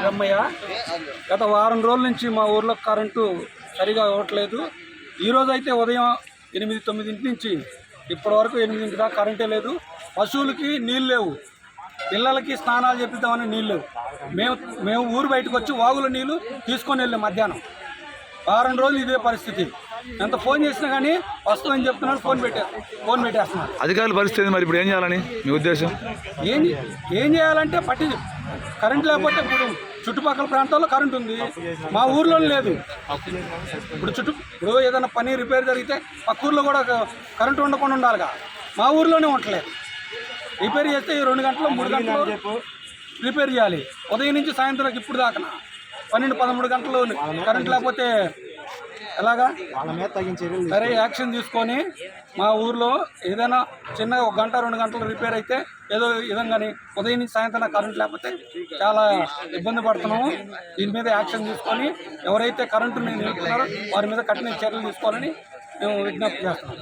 బ్రహ్మయ్య. గత వారం రోజుల నుంచి మా ఊర్లో కరెంటు సరిగా ఇవ్వట్లేదు. ఈరోజు అయితే ఉదయం 8-9 నుంచి ఇప్పటి వరకు 8 దాకా కరెంటే లేదు. పశువులకి నీళ్ళు లేవు, పిల్లలకి స్నానాలు చేపిద్దామని నీళ్ళు లేవు. మేము ఊరు బయటకు వచ్చి వాగుల నీళ్ళు తీసుకొని వెళ్ళాం. మధ్యాహ్నం వారం రోజులు ఇదే పరిస్థితి. ఎంత ఫోన్ చేసినా కానీ వస్తుందని చెప్తున్నారు, ఫోన్ పెట్టేస్తున్నారు. అధికారుల పరిస్థితి మరి ఇప్పుడు ఏం చేయాలని మీ ఉద్దేశం? ఏం చేయాలంటే కరెంట్ లేకపోతే ఇప్పుడు చుట్టుపక్కల ప్రాంతాల్లో కరెంట్ ఉంది, మా ఊర్లో లేదు. ఇప్పుడు ఏదైనా పని రిపేర్ జరిగితే పక్క ఊర్లో కూడా కరెంటు ఉండకుండా ఉండాలిగా, మా ఊర్లోనే ఉండలేదు. రిపేర్ చేస్తే 2 గంటలు 3 గంటలు రిపేర్ చేయాలి. ఉదయం నుంచి సాయంత్రం ఇప్పుడు దాకా 12-13 గంటలు కరెంట్ లేకపోతే ఎలాగా? సరే యాక్షన్ తీసుకొని మా ఊర్లో ఏదైనా చిన్నగా 1 గంట 2 గంటలు రిపేర్ అయితే ఏదో విధంగానే ఉదయం నుంచి సాయంత్రం కరెంట్ లేకపోతే చాలా ఇబ్బంది పడుతున్నాము. దీని మీద యాక్షన్ తీసుకొని ఎవరైతే కరెంటుని నిలుపుతున్నారో వారి మీద కఠిన చర్యలు తీసుకోవాలని మేము విజ్ఞప్తి చేస్తున్నాం.